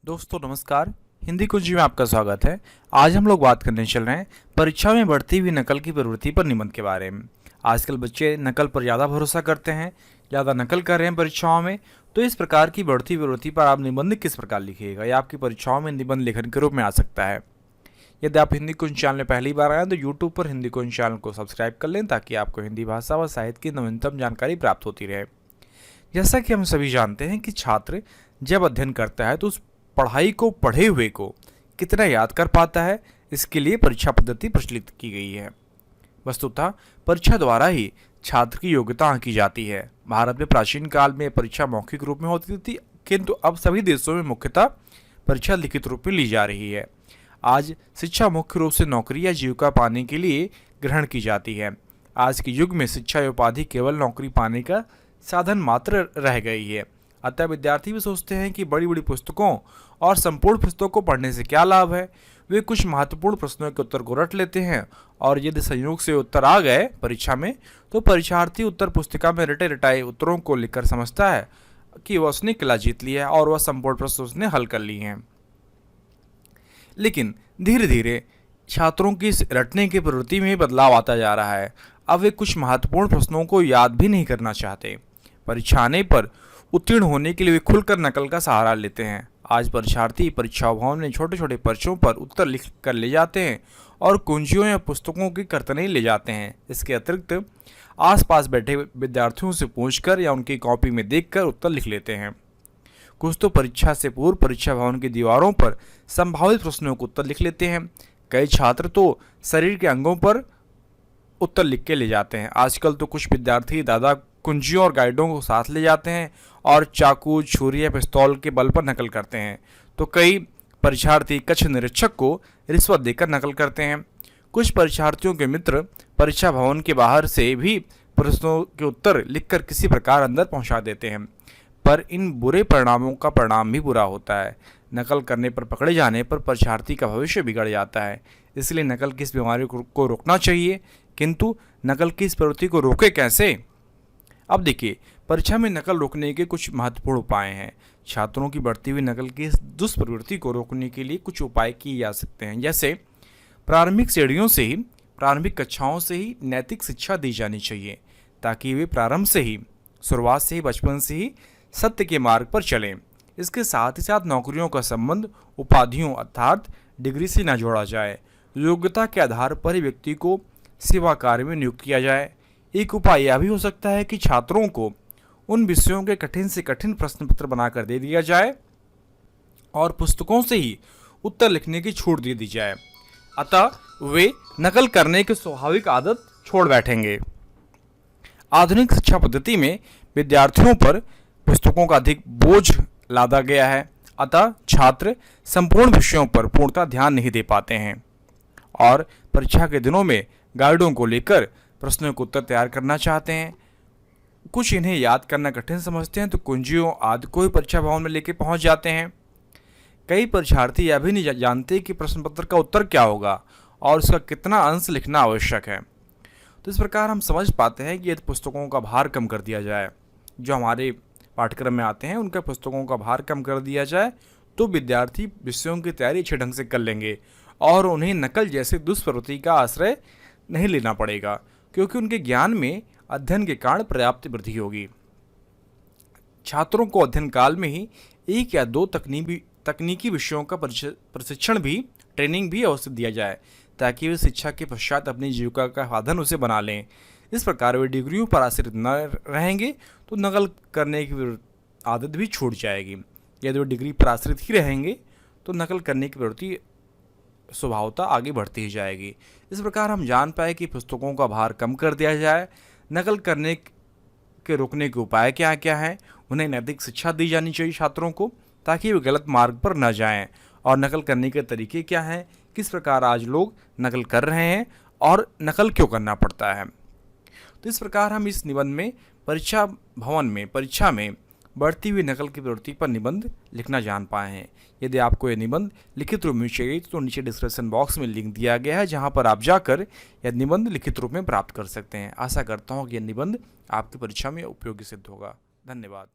दोस्तों नमस्कार। हिंदी कुंजी में आपका स्वागत है। आज हम लोग बात करने चल रहे हैं परीक्षा में बढ़ती हुई नकल की प्रवृत्ति पर निबंध के बारे में। आजकल बच्चे नकल पर ज़्यादा भरोसा करते हैं, ज़्यादा नकल कर रहे हैं परीक्षाओं में। तो इस प्रकार की बढ़ती प्रवृत्ति पर आप निबंध किस प्रकार लिखिएगा, या आपकी परीक्षाओं में निबंध लेखन के रूप में आ सकता है। यदि आप हिंदी कुंज चैनल में पहली बार आए तो यूट्यूब पर हिंदी कुंज चैनल को सब्सक्राइब कर लें, ताकि आपको हिंदी भाषा व साहित्य की नवीनतम जानकारी प्राप्त होती रहे। जैसा कि हम सभी जानते हैं कि छात्र जब अध्ययन करता है तो उस पढ़ाई को, पढ़े हुए को कितना याद कर पाता है, इसके लिए परीक्षा पद्धति प्रचलित की गई है। वस्तुतः परीक्षा द्वारा ही छात्र की योग्यता आंकी जाती है। भारत में प्राचीन काल में परीक्षा मौखिक रूप में होती थी, किंतु अब सभी देशों में मुख्यतः परीक्षा लिखित रूप में ली जा रही है। आज शिक्षा मुख्य रूप से नौकरी या जीविका पाने के लिए ग्रहण की जाती है। आज के युग में शिक्षा या उपाधि केवल नौकरी पाने का साधन मात्र रह गई है। अतः विद्यार्थी भी सोचते हैं कि बड़ी बड़ी पुस्तकों और संपूर्ण पुस्तकों को पढ़ने से क्या लाभ है। वे कुछ महत्वपूर्ण प्रश्नों के उत्तर को रट लेते हैं, और यदि संयोग से उत्तर आ गए परीक्षा में, तो परीक्षार्थी उत्तर पुस्तिका में रटे रटाए उत्तरों को लिखकर समझता है कि वह उसने किला जीत लिया है और वह संपूर्ण प्रश्न उसने हल कर लिए हैं। लेकिन धीरे धीरे छात्रों की इस रटने की प्रवृत्ति में बदलाव आता जा रहा है। अब वे कुछ महत्वपूर्ण प्रश्नों को याद भी नहीं करना चाहते। परीक्षा आने पर उत्तीर्ण होने के लिए वे खुलकर नकल का सहारा लेते हैं। आज परीक्षार्थी परीक्षा भवन में छोटे छोटे पर्चों पर उत्तर लिख कर ले जाते हैं और कुंजियों या पुस्तकों की कर्तनें ले जाते हैं। इसके अतिरिक्त आसपास बैठे विद्यार्थियों से पूछकर या उनकी कॉपी में देखकर उत्तर लिख लेते हैं। कुछ तो परीक्षा से पूर्व परीक्षा भवन की दीवारों पर संभावित प्रश्नों को उत्तर लिख लेते हैं। कई छात्र तो शरीर के अंगों पर उत्तर लिख के ले जाते हैं। आजकल तो कुछ विद्यार्थी दादा कुंजियों और गाइडों को साथ ले जाते हैं और चाकू, छुरी या पिस्तौल के बल पर नकल करते हैं। तो कई परीक्षार्थी कक्ष निरीक्षक को रिश्वत देकर नकल करते हैं। कुछ परीक्षार्थियों के मित्र परीक्षा भवन के बाहर से भी प्रश्नों के उत्तर लिखकर किसी प्रकार अंदर पहुंचा देते हैं। पर इन बुरे परिणामों का परिणाम भी बुरा होता है। नकल करने पर पकड़े जाने पर परीक्षार्थी का भविष्य बिगड़ जाता है। इसलिए नकल की इस बीमारी को रोकना चाहिए, किंतु नकल की इस प्रवृत्ति को रोके कैसे? अब देखिए, परीक्षा में नकल रोकने के कुछ महत्वपूर्ण उपाय हैं। छात्रों की बढ़ती हुई नकल की इस दुष्प्रवृत्ति को रोकने के लिए कुछ उपाय किए जा सकते हैं। जैसे प्रारंभिक श्रेणियों से ही, प्रारंभिक कक्षाओं से ही नैतिक शिक्षा दी जानी चाहिए, ताकि वे प्रारंभ से ही, शुरुआत से ही, बचपन से ही सत्य के मार्ग पर चलें। इसके साथ ही साथ नौकरियों का संबंध उपाधियों अर्थात डिग्री से न जोड़ा जाए। योग्यता के आधार पर ही व्यक्ति को सेवा कार्य में नियुक्त किया जाए। एक उपाय यह भी हो सकता है कि छात्रों को उन विषयों के कठिन से कठिन प्रश्न पत्र बनाकर दे दिया जाए और पुस्तकों से ही उत्तर लिखने की छूट दे दी जाए। अतः वे नकल करने की स्वाभाविक आदत छोड़ बैठेंगे। आधुनिक शिक्षा पद्धति में विद्यार्थियों पर पुस्तकों का अधिक बोझ लादा गया है। अतः छात्र संपूर्ण विषयों पर पूर्णतः ध्यान नहीं दे पाते हैं और परीक्षा के दिनों में गाइडों को लेकर प्रश्नों के उत्तर तैयार करना चाहते हैं। कुछ इन्हें याद करना कठिन समझते हैं तो कुंजियों आदि को ही परीक्षा भवन में लेकर पहुंच जाते हैं। कई परीक्षार्थी यह भी नहीं जानते कि प्रश्न पत्र का उत्तर क्या होगा और उसका कितना अंश लिखना आवश्यक है। तो इस प्रकार हम समझ पाते हैं कि यदि पुस्तकों का भार कम कर दिया जाए, जो हमारे पाठ्यक्रम में आते हैं उनका पुस्तकों का भार कम कर दिया जाए, तो विद्यार्थी विषयों की तैयारी अच्छे ढंग से कर लेंगे और उन्हें नकल जैसे दुष्प्रवृत्ति का आश्रय नहीं लेना पड़ेगा, क्योंकि उनके ज्ञान में अध्ययन के कारण पर्याप्त वृद्धि होगी। छात्रों को अध्ययन काल में ही एक या दो तकनीकी विषयों का प्रशिक्षण भी, ट्रेनिंग भी अवश्य दिया जाए, ताकि वे शिक्षा के पश्चात अपनी जीविका का साधन उसे बना लें। इस प्रकार वे डिग्रियों पर आश्रित न रहेंगे तो नकल करने की आदत भी छूट जाएगी। यदि वे डिग्री पर आश्रित ही रहेंगे तो नकल करने की प्रवृत्ति स्वभावतः आगे बढ़ती ही जाएगी। इस प्रकार हम जान पाए कि पुस्तकों का भार कम कर दिया जाए, नकल करने के रोकने के उपाय क्या क्या हैं, उन्हें नैतिक शिक्षा दी जानी चाहिए छात्रों को, ताकि वे गलत मार्ग पर न जाएं, और नकल करने के तरीके क्या हैं, किस प्रकार आज लोग नकल कर रहे हैं और नकल क्यों करना पड़ता है। तो इस प्रकार हम इस निबंध में परीक्षा भवन में, परीक्षा में बढ़ती हुई नकल की प्रवृत्ति पर निबंध लिखना जान पाए हैं। यदि आपको ये निबंध लिखित रूप में चाहिए तो नीचे डिस्क्रिप्शन बॉक्स में लिंक दिया गया है, जहां पर आप जाकर यह निबंध लिखित रूप में प्राप्त कर सकते हैं। आशा करता हूँ कि यह निबंध आपकी परीक्षा में उपयोगी सिद्ध होगा। धन्यवाद।